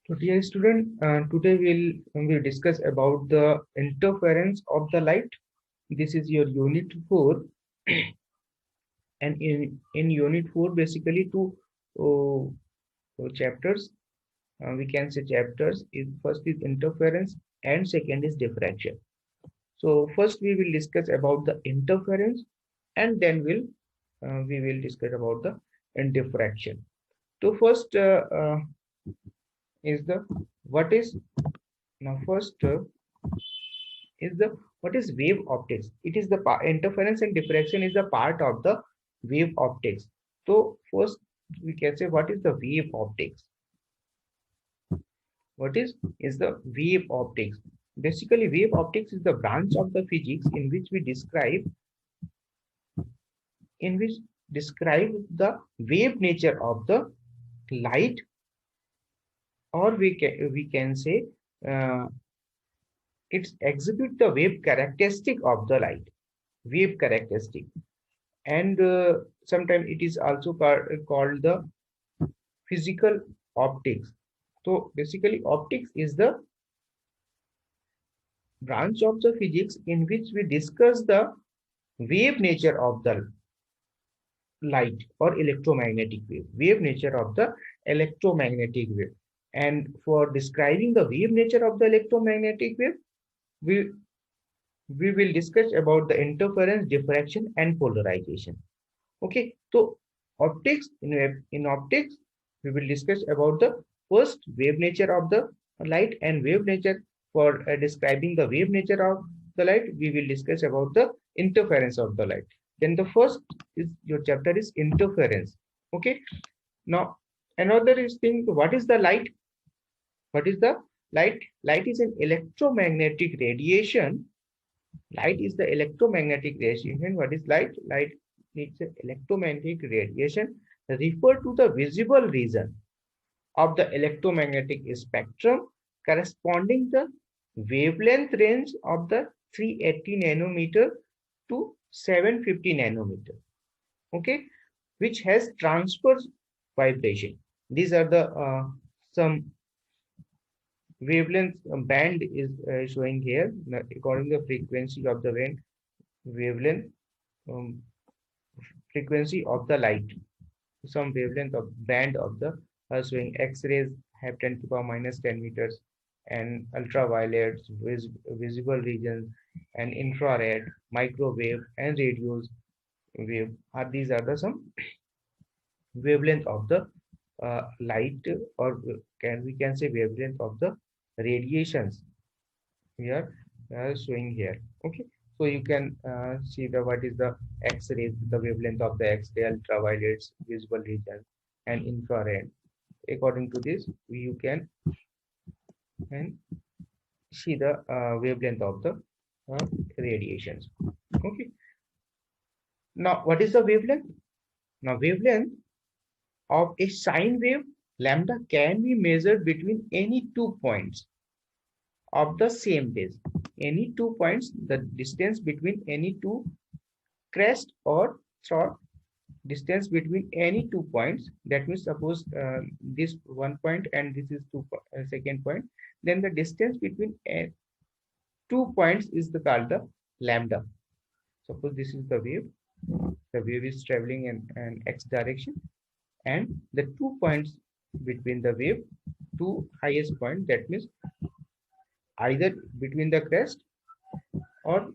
So dear student, today we'll discuss about the interference of the light. This is your unit 4, and in unit 4 basically two chapters, we can say chapters. First is interference and second is diffraction. So first we will discuss about the interference, and then we will discuss about the diffraction. So first is the what is now first is the what is wave optics. It is the interference and diffraction is the part of the wave optics. So first we can say what is the wave optics. What is the wave optics? Basically wave optics is the branch of the physics in which describe the wave nature of the light, or we can say uh, it exhibit the wave characteristic of the light, wave characteristic. And sometimes it is also called the physical optics. So basically optics is the branch of the physics in which we discuss the wave nature of the light or electromagnetic wave nature of the electromagnetic wave. And for describing the wave nature of the electromagnetic wave, we we will discuss about the interference, diffraction, and polarization. Okay, so optics, in optics we will discuss about the first wave nature of the light, and wave nature. For describing the wave nature of the light, we will discuss about the interference of the light. Then the first is your chapter is interference. Okay, now another is thing, what is the light? What is the light? Light is an electromagnetic radiation. Light is the electromagnetic radiation. What is light? Light is an electromagnetic radiation refer to the visible region of the electromagnetic spectrum corresponding the wavelength range of the 380 nanometer to 750 nanometer. Okay, which has transverse vibration. These are the some wavelength band is showing here. According to the frequency of the wavelength, um, frequency of the light, some wavelength of band of the showing X-rays have 10 to the power minus 10 meters, and ultraviolets, visible regions, and infrared, microwave, and radio wave are these are the some wavelength of the light, or we can say wavelength of the radiations we are showing here. Okay, so you can see the what is the X-rays, the wavelength of the X-ray, ultraviolets, visible region, and infrared. According to this, you can and see the wavelength of the radiations. Okay, now what is the wavelength? Now wavelength of a sine wave lambda can be measured between any 2 points of the same phase. Any 2 points, the distance between any two crest or short distance between any 2 points. That means suppose this 1 point and this is second point, then the distance between 2 points is called the lambda. Suppose this is the wave is traveling in an x direction, and the 2 points between the wave, two highest point, that means either between the crest or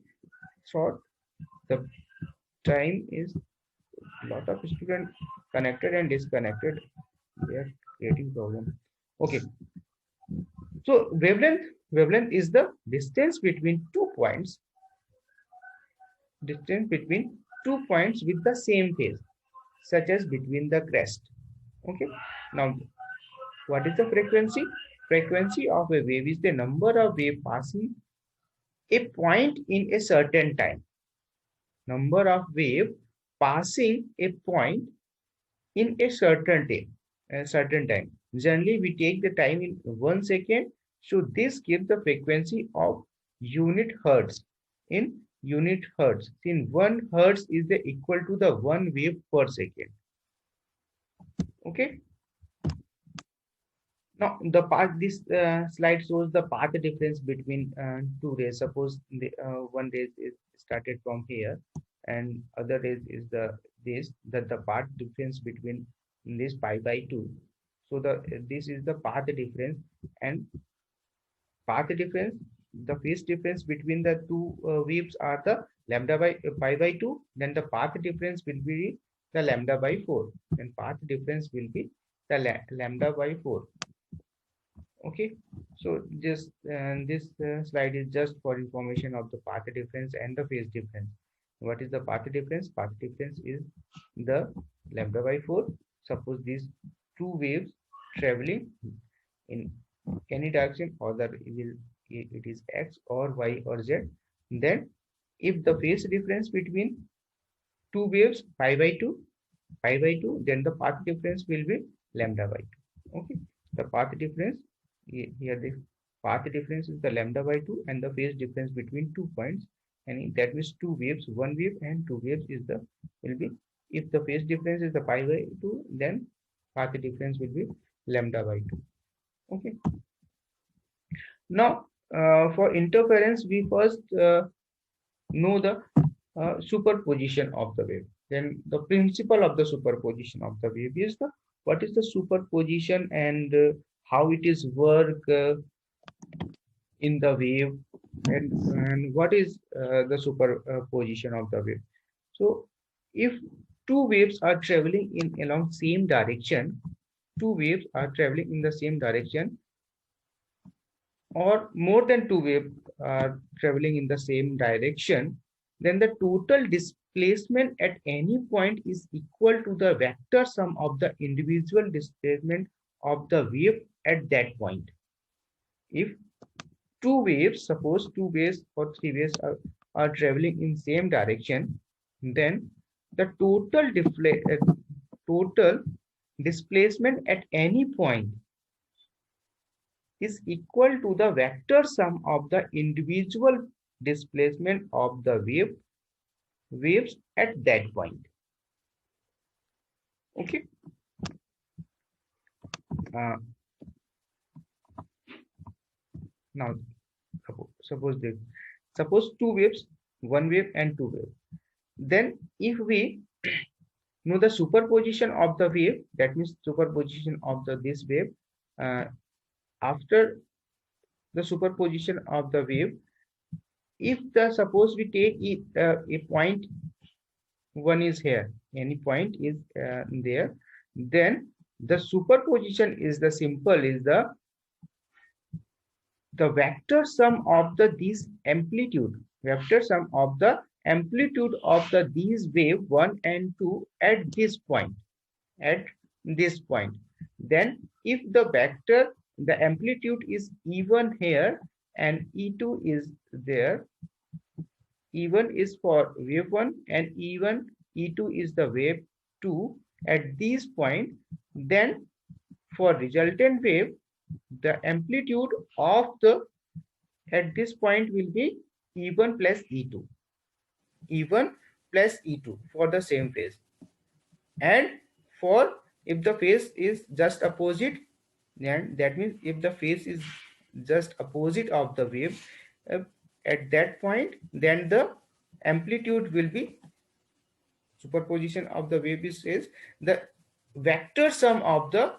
short, the time is lot of student connected and disconnected, they are creating problem. Okay, so wavelength is the distance between 2 points, with the same phase, such as between the crest. Okay, now what is the frequency? Frequency of a wave is the number of wave passing a point in a certain time. Number of wave passing a point in a certain time. Generally we take the time in 1 second, so this gives the frequency of unit hertz. In unit hertz, in 1 hertz is the equal to the 1 wave per second. Okay, Now, the path, this slide shows the path difference between two rays. Suppose the one ray is started from here, and other rays is the path difference between this pi by 2. So this is the path difference, and path difference, the phase difference between the two waves are the lambda by pi by 2. Then the path difference will be the lambda by 4, and path difference will be the lambda by 4. Okay, so this slide is just for information of the path difference and the phase difference. What is the path difference? Path difference is the lambda by 4. Suppose these two waves traveling in any direction, or that it is x or y or z, then if the phase difference between two waves pi by 2, then the path difference will be lambda by 2. Okay, the path difference here, the path difference is the lambda by 2, and the phase difference between 2 points, and that means two waves, one wave and two waves is the will be, if the phase difference is the pi by 2, then path difference will be lambda by 2. Okay, now for interference we first know the superposition of the wave. Then the principle of the superposition of the wave is the, what is the superposition, and how it is work in the wave, and what is the superposition of the wave. So if two waves are traveling in along same direction, two waves are traveling in the same direction, or more than two waves are traveling in the same direction, then the total displacement at any point is equal to the vector sum of the individual displacement of the wave at that point. If two waves, suppose two waves or three waves are traveling in same direction, then the total displacement at any point is equal to the vector sum of the individual displacement of the waves at that point. Okay. Now suppose two waves, one wave and two waves. Then if we know the superposition of the wave, that means superposition of this wave, after the superposition of the wave, if the suppose we take it, a point one is here, any point is there, then the superposition is the simple is the vector sum of the this amplitude, vector sum of the amplitude of the these wave 1 and 2 at this point, then if the vector, the amplitude is even here and E2 is there, E1 is for wave 1 and E2 is the wave 2 at this point, then for resultant wave the amplitude of the at this point will be E1 plus E2, E1 plus E2 for the same phase. And for if the phase is just opposite, then that means if the phase is just opposite of the wave at that point, then the amplitude will be, superposition of the wave is the vector sum of the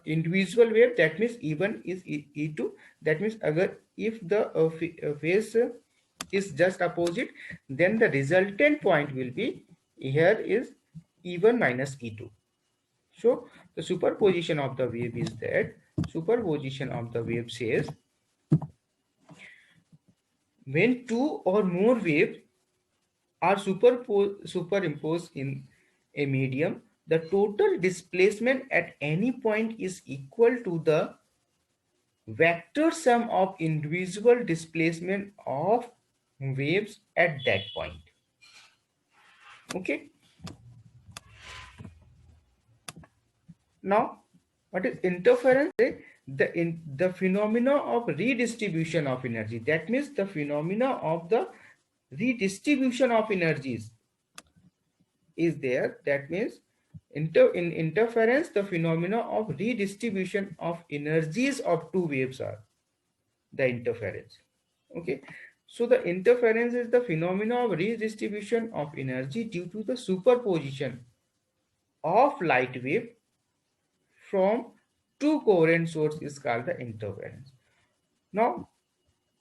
individual wave, that means E1 is E2, that means if the phase is just opposite, then the resultant point will be, here is E1 minus E2. So the superposition of the wave is that, superposition of the wave says when two or more waves are superimposed in a medium, the total displacement at any point is equal to the vector sum of individual displacement of waves at that point. Okay. Now, what is interference? The phenomena of redistribution of energy. That means the phenomena of the redistribution of energies is there. That means In interference, the phenomena of redistribution of energies of two waves are the interference. Okay, so the interference is the phenomena of redistribution of energy due to the superposition of light wave from two coherent source is called the interference. Now,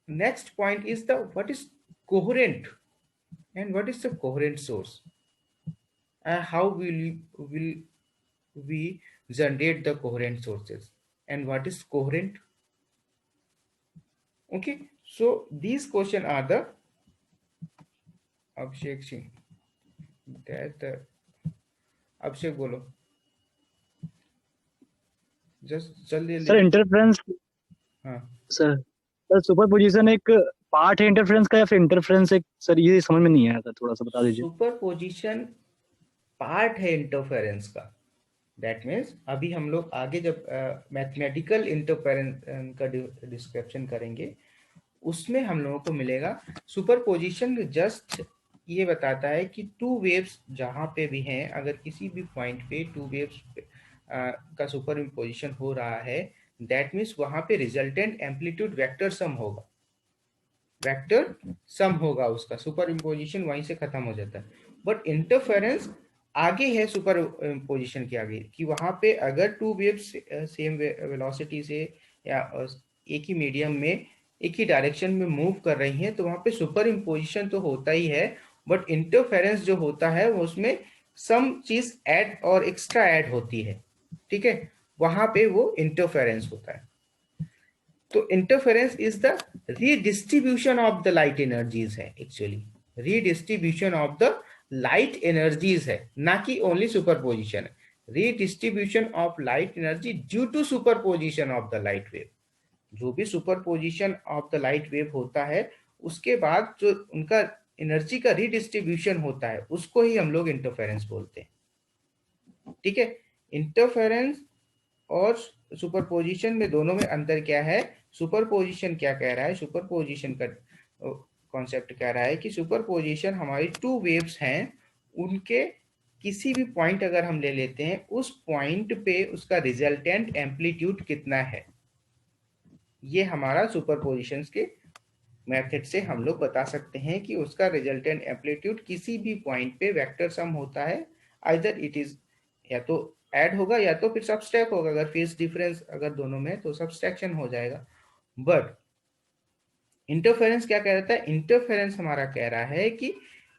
next point is the what is coherent and what is the coherent source, and how will we generate the coherent sources, and what is coherent. Okay, so these questions are the Abhishek Singh, that Abhishek बोलो, just जल्दी sir जल्दी। Interference, हाँ, sir sir superposition एक part है interference का या फिर interference एक, सर ये समझ में नहीं आया था, थोड़ा सा बता दीजिए। सुपरपोजिशन पार्ट है इंटरफेरेंस का। दैट मीन्स अभी हम लोग आगे जब मैथमेटिकल इंटरफेरेंस का डिस्क्रिप्शन करेंगे उसमें हम लोगों को मिलेगा सुपरपोजिशन जस्ट ये बताता है कि टू वेव्स जहां पे भी हैं, अगर किसी भी पॉइंट पे टू वेव्स का सुपर इम्पोजिशन हो रहा है, दैट मीन्स वहां पे रिजल्टेंट एम्पलीट्यूड वेक्टर सम होगा, वेक्टर सम होगा उसका, सुपर इम्पोजिशन वहीं से खत्म हो जाता है। बट इंटरफेरेंस आगे है सुपर इम्पोजिशन के आगे, कि वहां पे अगर टू वेव्स सेम वेलोसिटी से या एक ही मीडियम में एक ही डायरेक्शन में मूव कर रही हैं तो वहां पे सुपर इम्पोजिशन तो होता ही है, बट इंटरफेरेंस जो होता है वो उसमें सम चीज ऐड और एक्स्ट्रा ऐड होती है। ठीक है, वहां पे वो इंटरफेरेंस होता है। तो interference is the redistribution of the light energies है, actually redistribution of the light energies है, ना कि ओनली सुपरपोजिशन है। Redistribution of light energy due to superposition of the light wave. जो भी superposition of the light wave होता है उसके बाद जो उनका एनर्जी का रीडिस्ट्रीब्यूशन होता है उसको ही हम लोग इंटरफेरेंस बोलते हैं। ठीक है, इंटरफेरेंस और सुपरपोजिशन में दोनों में अंतर क्या है? सुपरपोजिशन क्या कह रहा है, सुपरपोजिशन का कॉन्सेप्ट कह रहा है कि सुपरपोजिशन हमारी टू वेव्स हैं, उनके किसी भी पॉइंट अगर हम ले लेते हैं उस पॉइंट पे उसका रिजल्टेंट एम्पलीट्यूड कितना है, ये हमारा सुपरपोजिशन के मेथड से हम लोग बता सकते हैं कि उसका रिजल्टेंट एम्पलीट्यूड किसी भी पॉइंट पे वेक्टर सम होता है। आइदर इट इज या तो ऐड होगा या तो फिर सब्सट्रैक्ट होगा, अगर फेस डिफरेंस अगर दोनों में तो सब्सट्रैक्शन हो जाएगा। बट इंटरफेरेंस क्या कह रहा है? इंटरफेरेंस हमारा कह रहा है कि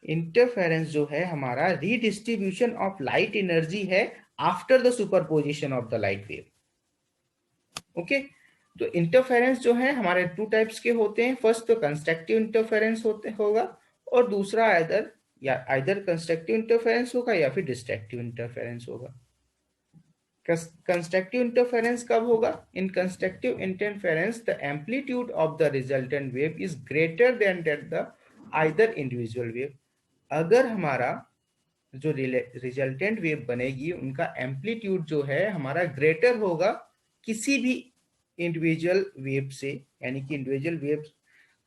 इंटरफेरेंस जो है हमारा रीडिस्ट्रीब्यूशन ऑफ लाइट एनर्जी है after the superposition of the light wave. Okay, तो इंटरफेरेंस जो है हमारे टू टाइप्स के होते हैं। फर्स्ट तो कंस्ट्रक्टिव इंटरफेरेंस होगा और दूसरा आइदर कंस्ट्रक्टिव इंटरफेरेंस होगा या फिर डिस्ट्रक्टिव इंटरफेरेंस होगा। कंस्ट्रक्टिव इंटरफेरेंस कब होगा? इन constructive interference the amplitude of the resultant wave is greater than that the either individual wave. अगर हमारा जो रिजल्टेंट वेव बनेगी उनका एम्पलीट्यूड जो है हमारा ग्रेटर होगा किसी भी इंडिविजुअल वेव से, यानी कि इंडिविजुअल वेव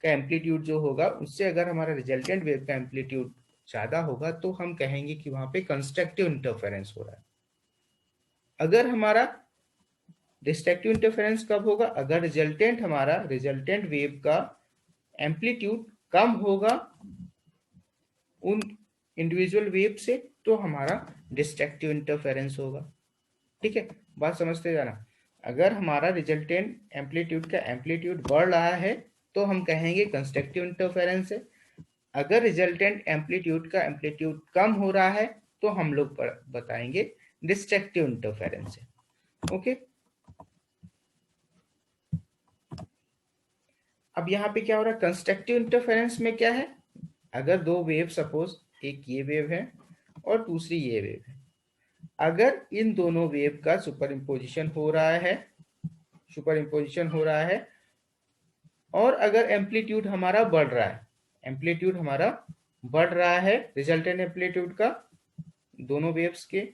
का एम्पलीट्यूड जो होगा उससे अगर हमारा रिजल्टेंट वेव का एम्पलीट्यूड ज्यादा होगा तो हम कहेंगे कि वहां पे कंस्ट्रक्टिव इंटरफेरेंस हो रहा है। अगर हमारा डिस्ट्रक्टिव इंटरफेरेंस कब होगा? अगर रिजल्टेंट वेव का एम्पलीट्यूड कम होगा उन इंडिविजुअल वेव से तो हमारा डिस्ट्रक्टिव इंटरफेरेंस होगा। ठीक है, बात समझते जाना। अगर हमारा रिजल्टेंट एम्पलीट्यूड का एम्पलीट्यूड बढ़ रहा है तो हम कहेंगे कंस्ट्रक्टिव इंटरफेरेंस है। अगर रिजल्टेंट एम्पलीट्यूड का एम्पलीट्यूड कम हो रहा है तो हम लोग बताएंगे डिस्ट्रक्टिव इंटरफेरेंस है। ओके, अब यहाँ पे क्या हो रहा है? कंस्ट्रक्टिव इंटरफेरेंस में क्या है? अगर दो वेव, सपोज एक ये वेव है और दूसरी ये वेव है, अगर इन दोनों वेव का सुपर इम्पोजिशन हो रहा है और अगर एम्पलीट्यूड हमारा बढ़ रहा है, रिजल्टेंट एम्पलीट्यूड का दोनों वेव्स के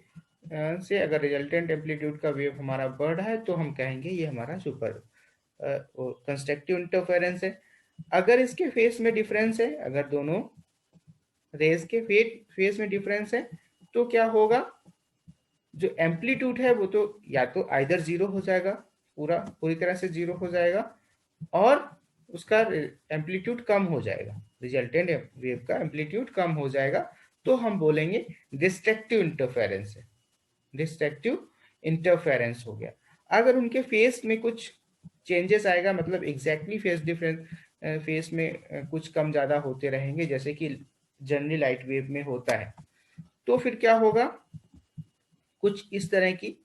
से अगर रिजल्टेंट एम्पलीट्यूड का वेव हमारा बढ़ रहा है तो हम कहेंगे ये हमारा कंस्ट्रक्टिव इंटरफेरेंस है। अगर इसके फेस में डिफरेंस है, अगर दोनों रेज के फेस में डिफरेंस है तो क्या होगा? जो एम्पलीट्यूड है वो तो या तो आइदर जीरो हो जाएगा, पूरी तरह से जीरो हो जाएगा, और उसका एम्पलीट्यूड कम हो जाएगा, रिजल्टेंट वेव का एम्पलीट्यूड कम हो जाएगा, तो हम बोलेंगे डिस्ट्रक्टिव इंटरफेरेंस है, डिस्ट्रक्टिव इंटरफेरेंस हो गया। अगर उनके फेस में कुछ चेंजेस आएगा, मतलब एग्जैक्टली फेस डिफरेंस, फेस में कुछ कम ज्यादा होते रहेंगे जैसे कि जनरली लाइट वेव में होता है, तो फिर क्या होगा, कुछ इस तरह की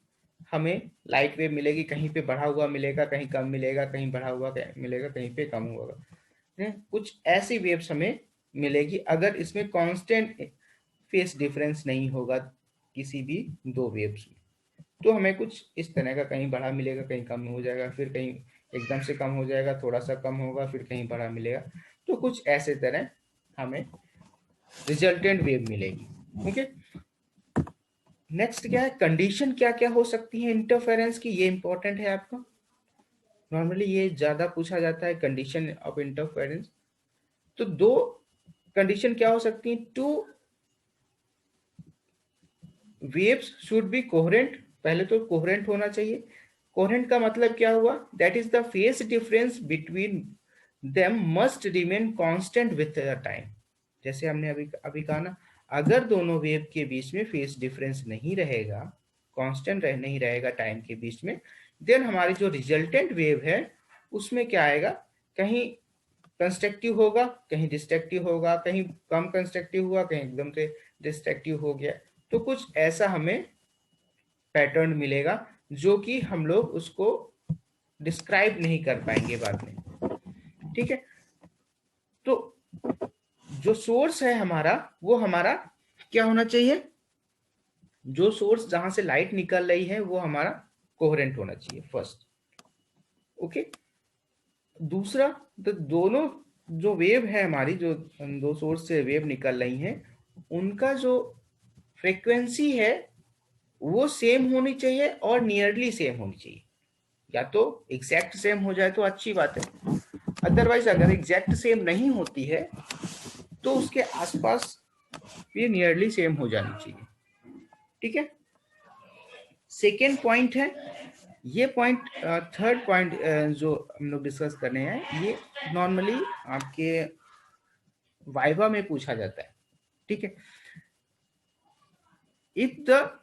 हमें लाइट वेव मिलेगी, कहीं पे बढ़ा हुआ मिलेगा, कहीं कम मिलेगा, कहीं बढ़ा हुआ मिलेगा, कहीं पे कम होगा, कुछ ऐसी वेव्स हमें मिलेगी अगर इसमें कांस्टेंट फेस डिफरेंस नहीं होगा किसी भी दो वेव्स में। तो हमें कुछ इस तरह का कहीं बढ़ा मिलेगा, कहीं कम हो जाएगा, फिर कहीं एकदम से कम हो जाएगा, थोड़ा सा कम होगा, फिर कहीं बढ़ा मिलेगा, तो कुछ ऐसे तरह हमें रिजल्टेंट वेव मिलेगी। ओके, नेक्स्ट क्या है, कंडीशन क्या क्या हो सकती है इंटरफेरेंस की, ये इंपॉर्टेंट है आपका, नॉर्मली ये ज्यादा पूछा जाता है कंडीशन ऑफ इंटरफेरेंस। तो दो कंडीशन क्या हो सकती है, two waves should be coherent, पहले तो कोहेरेंट होना चाहिए। कोहेरेंट का मतलब क्या हुआ, that is the phase difference between them must remain constant with the time. जैसे हमने अभी अभी कहा ना, अगर दोनों वेव के बीच में फेस डिफरेंस नहीं रहेगा, कांस्टेंट नहीं रहेगा टाइम के बीच में, देन हमारी जो रिजल्टेंट वेव है उसमें क्या आएगा, कहीं कंस्ट्रक्टिव होगा, कहीं डिस्ट्रक्टिव होगा, कहीं कम कंस्ट्रक्टिव हुआ, कहीं एकदम से डिस्ट्रक्टिव हो गया। तो कुछ ऐसा हमें पैटर्न मिलेगा जो कि हम लोग उसको डिस्क्राइब नहीं कर पाएंगे बाद में, ठीक है। तो जो सोर्स है हमारा, वो हमारा क्या होना चाहिए, जो सोर्स जहां से लाइट निकल रही है वो हमारा कोहेरेंट होना चाहिए फर्स्ट। ओके, दूसरा, तो दोनों जो वेव है हमारी, जो दो सोर्स से वेव निकल रही हैं, उनका जो फ्रीक्वेंसी है वो सेम होनी चाहिए और नियरली सेम होनी चाहिए। या तो एग्जैक्ट सेम हो जाए तो अच्छी बात है, अदरवाइज अगर एग्जैक्ट सेम नहीं होती है तो उसके आसपास ये नियरली सेम हो जानी चाहिए, ठीक है। सेकेंड पॉइंट है, ये पॉइंट, थर्ड पॉइंट जो हम लोग डिस्कस करने हैं, ये नॉर्मली आपके वाइवा में पूछा जाता है, ठीक है। If the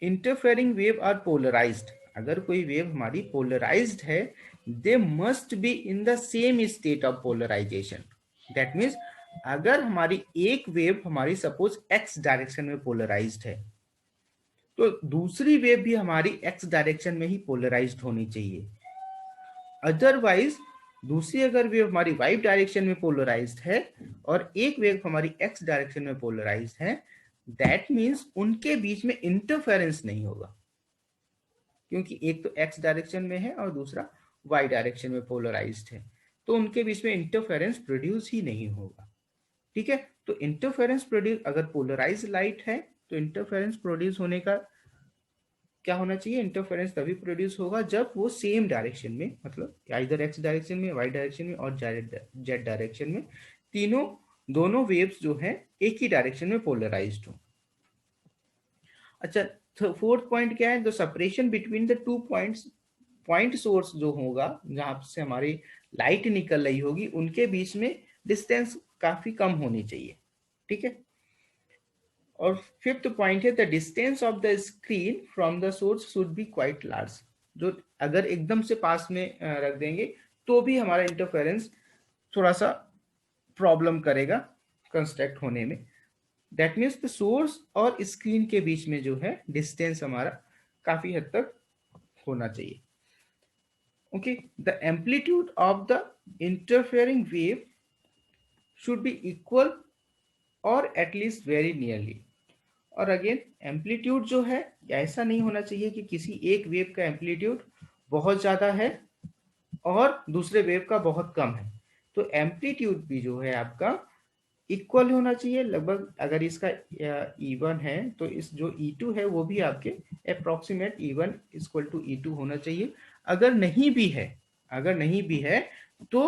interfering wave are polarised, अगर कोई वेव हमारी पोलराइज्ड है, they must be in the same state of polarisation. That means अगर हमारी एक वेव हमारी सपोज एक्स डायरेक्शन में पोलराइज्ड है, तो दूसरी वेव भी हमारी एक्स डायरेक्शन में ही पोलराइज्ड होनी चाहिए। अदरवाइज दूसरी अगर वेव हमारी वाई डायरेक्शन में पोलराइज्ड है और एक वेव हमारी एक्स डायरेक्शन में पोलराइज्ड है, दैट मीन्स उनके बीच में इंटरफेरेंस नहीं होगा, क्योंकि एक तो एक्स डायरेक्शन में है और दूसरा वाई डायरेक्शन में पोलराइज्ड है, तो उनके बीच में इंटरफेरेंस प्रोड्यूस ही नहीं होगा, ठीक है। तो इंटरफेरेंस प्रोड्यूस, अगर पोलराइज लाइट है तो इंटरफेरेंस प्रोड्यूस होने का क्या होना चाहिए, इंटरफेरेंस तभी प्रोड्यूस होगा जब वो सेम डायरेक्शन में, मतलब इधर एक्स डायरेक्शन में, वाई डायरेक्शन में और जेड डायरेक्शन में, तीनों दोनों वेव्स जो हैं एक ही डायरेक्शन में पोलराइज्ड हो। अच्छा, फोर्थ पॉइंट क्या है, the separation between the two points, point source जो होगा जहां से हमारी लाइट निकल रही होगी, उनके बीच में डिस्टेंस काफी कम होनी चाहिए, ठीक है। और फिफ्थ पॉइंट है, the distance of the screen from the source should be quite large. जो अगर एकदम से पास में रख देंगे तो भी हमारा इंटरफेरेंस थोड़ा सा प्रॉब्लम करेगा कंस्ट्रक्ट होने में। दैट मीन्स द सोर्स और स्क्रीन के बीच में जो है डिस्टेंस हमारा काफी हद तक होना चाहिए। Okay, the amplitude of the interfering wave should be equal और एटलीस्ट वेरी नियरली। और अगेन एम्पलीट्यूड जो है, ऐसा नहीं होना चाहिए कि किसी एक वेव का एम्पलीट्यूड बहुत ज्यादा है और दूसरे वेव का बहुत कम है। तो एम्पलीट्यूड भी जो है आपका इक्वल होना चाहिए लगभग। अगर इसका E1 है तो इस जो E2 है वो भी आपके approximate E1 equal to E2 होना चाहिए। अगर नहीं भी है, अगर नहीं भी है तो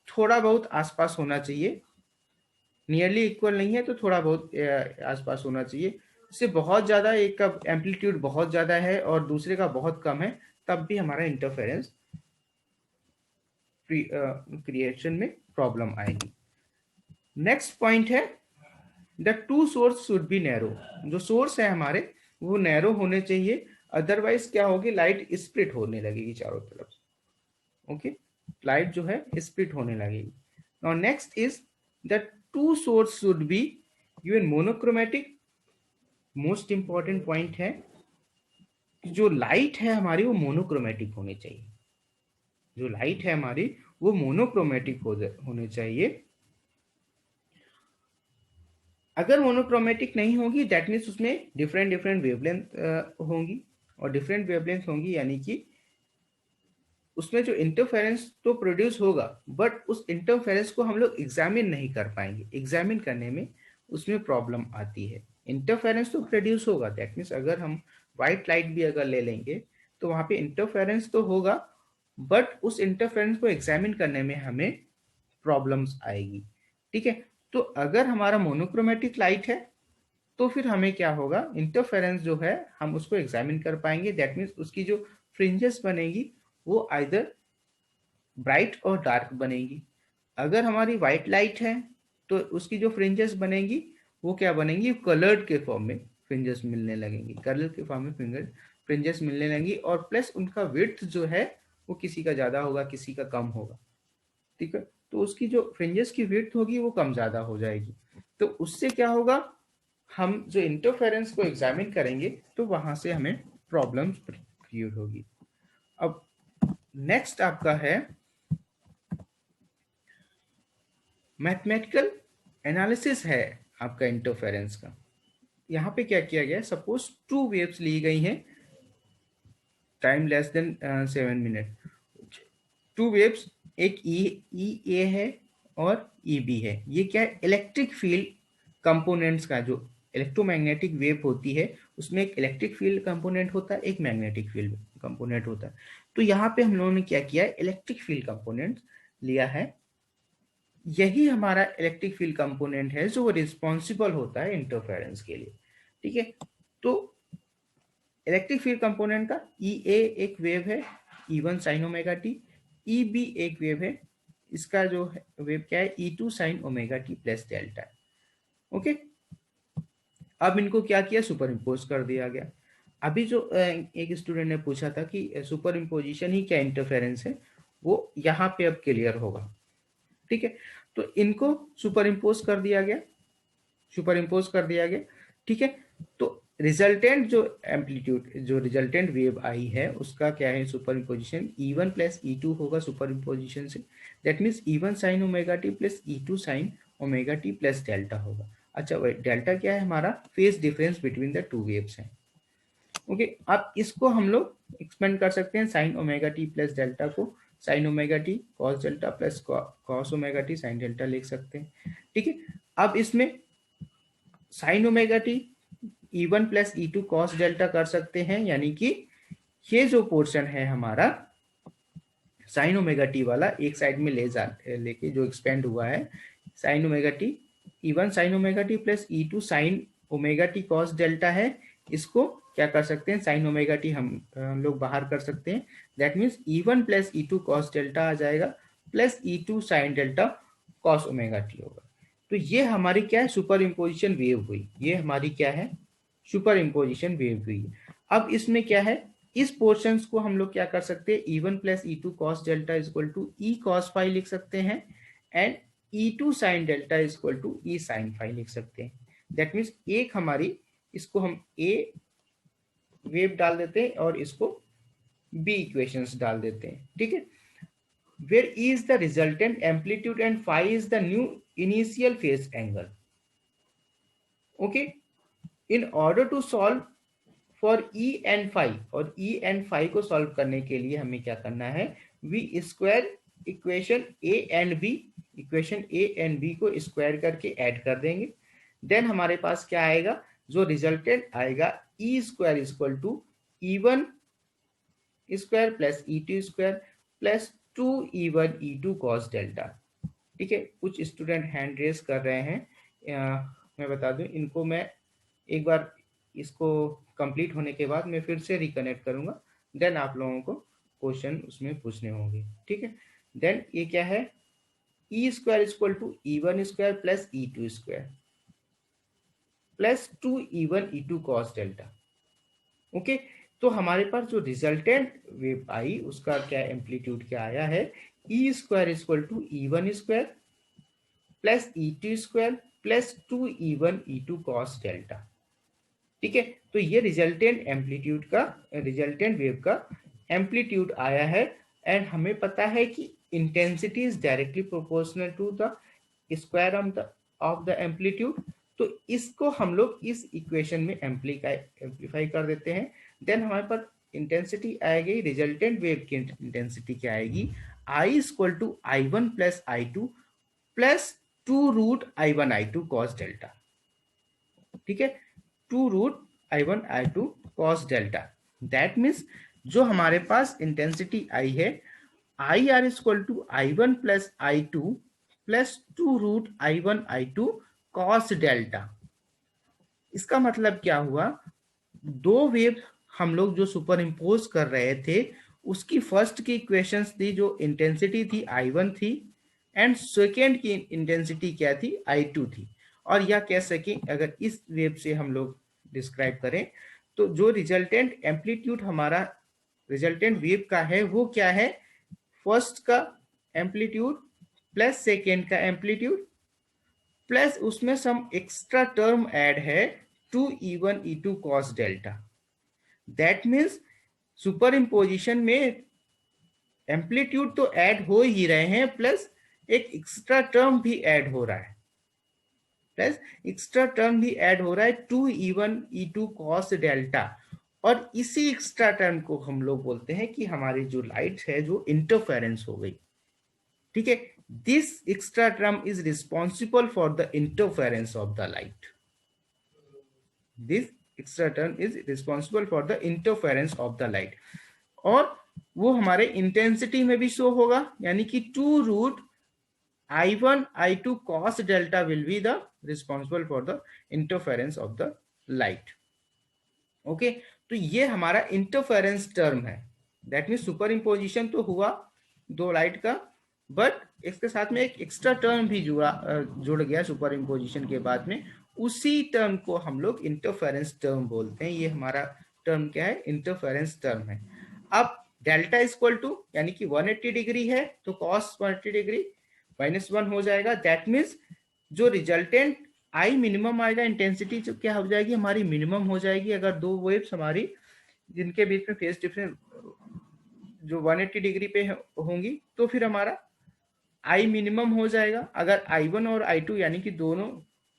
थोड़ा बहुत आसपास होना चाहिए, नियरली इक्वल नहीं है तो थोड़ा बहुत आसपास होना चाहिए। से बहुत ज्यादा, एक का एम्पलीट्यूड बहुत ज्यादा है और दूसरे का बहुत कम है, तब भी हमारा इंटरफेरेंस क्रिएशन में प्रॉब्लम आएगी। नेक्स्ट पॉइंट है the two source should be narrow. जो सोर्स है हमारे वो नैरो होने चाहिए, अदरवाइज क्या होगी, लाइट स्प्लिट होने लगेगी चारों तरफ। ओके, लाइट जो है स्प्लिट होने लगेगी। Now next is the two source should be given monochromatic. Most important point है कि जो लाइट है हमारी वो मोनोक्रोमेटिक होनी चाहिए। जो लाइट है हमारी वो मोनोक्रोमेटिक होने चाहिए। अगर मोनोक्रोमेटिक नहीं होगी दैट मीन्स उसमें डिफरेंट डिफरेंट वेवलेंथ होंगी, और डिफरेंट वेवलेंथ होंगी यानी कि उसमें जो इंटरफेरेंस तो प्रोड्यूस होगा, बट उस इंटरफेरेंस को हम लोग एग्जामिन नहीं कर पाएंगे। एग्जामिन करने में उसमें प्रॉब्लम आती है। इंटरफेरेंस तो प्रोड्यूस होगा, दैट मीन्स अगर हम व्हाइट लाइट भी अगर ले लेंगे तो वहां पे इंटरफेरेंस तो होगा, बट उस इंटरफेरेंस को एग्जामिन करने में हमें प्रॉब्लम्स आएगी। ठीक है, तो अगर हमारा मोनोक्रोमेटिक लाइट है तो फिर हमें क्या होगा, इंटरफेरेंस जो है हम उसको एग्जामिन कर पाएंगे। दैट मीन्स उसकी जो फ्रिंजेस बनेगी वो आइदर ब्राइट और डार्क बनेगी। अगर हमारी व्हाइट लाइट है तो उसकी जो फ्रिंजेस बनेगी वो क्या बनेंगी, कलर्ड के फॉर्म में फ्रिंजेस मिलने लगेंगी, कलर के फॉर्म में फ्रिंजेस मिलने लगेंगी, और प्लस उनका विड्थ जो है वो किसी का ज्यादा होगा किसी का कम होगा। ठीक है, तो उसकी जो फ्रिंजेस की विड्थ होगी वो कम ज्यादा हो जाएगी। तो उससे क्या होगा, हम जो इंटरफेरेंस को एग्जामिन करेंगे तो वहां से हमें प्रॉब्लम्स क्रिएट होगी। अब नेक्स्ट आपका है मैथमेटिकल एनालिसिस है आपका इंटरफेरेंस का। यहाँ पे क्या किया गया, सपोज टू वेव्स ली गई हैं, time less than 7 minute. Two waves, एक ई ए है और ई बी है। ये क्या है, इलेक्ट्रिक फील्ड कंपोनेंट्स का, जो इलेक्ट्रोमैग्नेटिक वेव होती है उसमें एक इलेक्ट्रिक फील्ड कंपोनेंट होता है, एक मैग्नेटिक फील्ड कंपोनेंट होता है। तो यहाँ पे हम लोगों ने क्या किया है, इलेक्ट्रिक फील्ड कंपोनेंट लिया है। यही हमारा इलेक्ट्रिक फील्ड कंपोनेंट है जो रिस्पॉन्सिबल होता है इंटरफेरेंस के लिए। ठीक है, तो इलेक्ट्रिक फील्ड कंपोनेंट का ई ए एक वेव है, E one sine omega T. E B एक वेव है, इसका जो वेव क्या है, E two sine omega T plus delta. Okay, अब इनको क्या किया, सुपर इम्पोज कर दिया गया। अभी जो एक स्टूडेंट ने पूछा था कि सुपर इम्पोजिशन ही क्या इंटरफेरेंस है, वो यहाँ पे अब क्लियर होगा। ठीक है, तो इनको सुपर इम्पोज कर दिया गया, सुपर इम्पोज कर दिया गया। ठीक है, तो रिजल्टेंट जो एम्पलीट्यूड, जो रिजल्टेंट वेव आई है उसका क्या है, super imposition E one plus E two होगा सुपर इम्पोजिशन से। That means E one sine omega T plus E two sine omega T plus delta होगा। अच्छा, वही डेल्टा क्या है, हमारा phase difference between the two waves है। Okay, अब इसको हम लोग एक्सपेंड कर सकते हैं, sine omega T plus delta को sine omega T cos delta plus cos omega T sine delta लिख सकते हैं। ठीक है, अब इसमें sine omega T E one plus E two cos delta कर सकते हैं, यानी कि ये जो पोर्शन है हमारा साइन ओमेगा टी वाला एक साइड में लेके जो एक्सपेंड हुआ है, sine omega T E one sine omega T plus E two sine omega T cos delta है। इसको क्या कर सकते हैं, साइन ओमेगा टी हम लोग बाहर कर सकते हैं। That means E one plus E two cos delta आ जाएगा plus E two sine delta cos omega T होगा। तो ये हमारी क्या है, सुपर इम्पोजिशन वेव हुई। ये हमारी क्या है, सुपर इम्पोजिशन वेव हुई। अब इसमें क्या है, इस पोर्शंस को हम लोग क्या कर सकते हैं, E one plus E two cos delta is equal to E cos phi लिख सकते हैं, and E two sine delta is equal to E sine phi लिख सकते हैं। दैट मीन्स एक हमारी, इसको हम ए वेव डाल देते हैं और इसको बी इक्वेशंस डाल देते हैं। ठीक है, where E is the resultant amplitude and phi is the new initial phase angle. Okay, in order to solve for E and phi, और E and phi को सॉल्व करने के लिए हमें क्या करना है, v square equation A and B, equation A and B को स्क्वायर करके ऐड कर देंगे। देन हमारे पास क्या आएगा, जो रिजल्टेंट आएगा E square is equal to E one square plus E two square plus two E one E two cos delta. ठीक है, कुछ स्टूडेंट हैंड रेस कर रहे हैं, मैं बता दूं इनको, मैं एक बार इसको कंप्लीट होने के बाद मैं फिर से रिकनेक्ट करूंगा, देन आप लोगों को क्वेश्चन उसमें पूछने होंगे, ठीक है। देन ये क्या है, E square equal to E1 square plus E2 square plus 2E1 E2 cos delta. Okay, तो हमारे पास जो रिजल्टेंट वेव आई उसका क्या एम्पलीट्यूड क्या आया है, E square equal to E1 square plus E2 square plus 2E1 E2 cos delta. ठीक है, तो ये रिजल्टेंट एम्पलीट्यूड का, रिजल्टेंट वेव का एम्पलीट्यूड आया है। एंड हमें पता है कि intensity is directly proportional to the square of the amplitude. तो इसको हम लोग इस इक्वेशन में एम्पलीफाई कर देते हैं। देन हमारे पास इंटेंसिटी आएगी, रिजल्टेंट वेव की इंटेंसिटी क्या आएगी, I equal to I1 plus I2 plus 2√I1 I2 cos delta. ठीक है, 2√I1 I2 cos delta. That means जो हमारे पास इंटेंसिटी आई है, I R equal to I1 plus I2 plus 2√I1 I2 cos delta. इसका मतलब क्या हुआ, दो वेव हम लोग जो सुपर इम्पोज कर रहे थे उसकी फर्स्ट की इक्वेशंस थी, जो इंटेंसिटी थी I1 थी, एंड सेकेंड की इंटेंसिटी क्या थी, I2 थी। और यह कह सके अगर इस वेव से हम लोग डिस्क्राइब करें तो जो रिजल्टेंट एम्पलीट्यूड हमारा रिजल्टेंट वेव का है वो क्या है, फर्स्ट का एम्पलीट्यूड प्लस सेकेंड का एम्पलीट्यूड प्लस उसमें सम एक्स्ट्रा टर्म ऐड है 2E1 E2 cos delta. That means super imposition में एम्पलीट्यूड तो ऐड हो ही रहे हैं, प्लस एक एक्स्ट्रा टर्म भी ऐड हो रहा है, प्लस एक्स्ट्रा टर्म भी ऐड हो रहा है 2E1 E2 कॉस डेल्टा। और इसी एक्स्ट्रा टर्म को हम लोग बोलते हैं कि हमारी जो लाइट है जो इंटरफेरेंस हो गई। ठीक है, this extra term is responsible for the interference of the light. This extra term is responsible for the interference of the light, और वो हमारे इंटेंसिटी में भी शो होगा, यानी कि 2√I1 I2 cos delta will be the responsible for the interference of the light. Okay, तो ये हमारा इंटरफेरेंस टर्म है। दैट मीन सुपर इम्पोजिशन तो हुआ दो लाइट का, बट इसके साथ में एक एक्स्ट्रा टर्म भी जुड़ गया सुपर इम्पोजिशन के बाद में, उसी टर्म को हम लोग इंटरफेरेंस टर्म बोलते हैं। ये हमारा टर्म क्या है, इंटरफेरेंस टर्म है। अब डेल्टा इक्वल टू, यानी कि 180 डिग्री है तो कॉस 180 डिग्री -1 हो जाएगा। दैट मीन्स जो रिजल्टेंट आई मिनिमम आएगा, इंटेंसिटी जो क्या हो जाएगी हमारी मिनिमम हो जाएगी। अगर दो वेव्स हमारी जिनके बीच में फेज डिफरेंस जो 180 डिग्री पे होंगी तो फिर हमारा आई मिनिमम हो जाएगा। अगर I1 और I2 यानी कि दोनों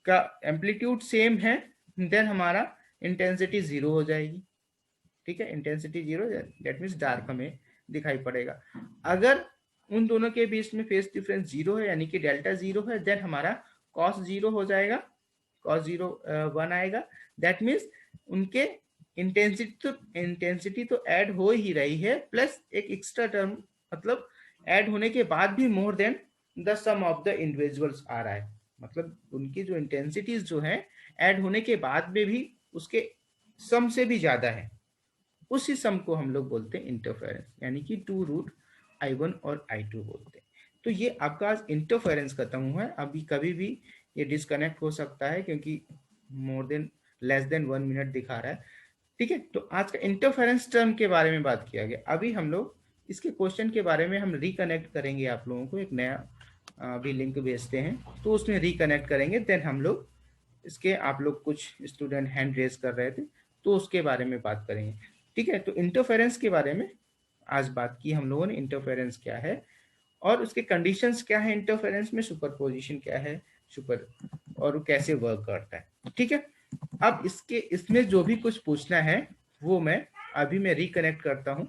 का एम्पलीट्यूड सेम है, देन हमारा इंटेंसिटी 0 हो जाएगी। ठीक है, इंटेंसिटी 0, दैट मीन्स डार्क हमें दिखाई पड़ेगा। अगर उन दोनों के बीच में फेज डिफरेंस 0 है, यानी कि डेल्टा 0 है, देन हमारा कॉस 0 हो जाएगा, कॉस 0 1 आएगा। दैट मीन्स उनके इंटेंसिटी तो ऐड हो ही रही है, प्लस एक एक्स्ट्रा टर्म, मतलब ऐड होने के बाद भी more than the sum of the individuals आ रहा है। मतलब उनकी जो इंटेंसिटीज जो है ऐड होने के बाद में भी उसके सम से भी ज्यादा है, उसी सम को हम लोग बोलते हैं इंटरफेरेंस, यानी कि 2√I1 और I2 बोलते हैं। तो ये आपका आज इंटरफेरेंस खत्म हुआ है। अभी कभी भी ये डिस्कनेक्ट हो सकता है क्योंकि लेस देन 1 मिनट दिखा रहा है। ठीक है, तो आज का इंटरफेरेंस टर्म के बारे में बात किया गया। अभी हम लोग इसके क्वेश्चन के बारे में हम रिकनेक्ट करेंगे, आप लोगों को एक नया अभी लिंक भेजते हैं तो उसमें रिकनेक्ट करेंगे। देन हम लोग इसके, आप लोग कुछ स्टूडेंट हैंड रेज कर रहे थे तो उसके बारे में बात करेंगे। ठीक है, तो इंटरफेरेंस के बारे में आज बात की हम लोगों ने, इंटरफेरेंस क्या है और उसके कंडीशंस क्या है, इंटरफेरेंस में सुपरपोजिशन क्या है, और कैसे वर्क करता है। ठीक है, अब इसमें जो भी कुछ पूछना है वो मैं रिकनेक्ट करता हूँ।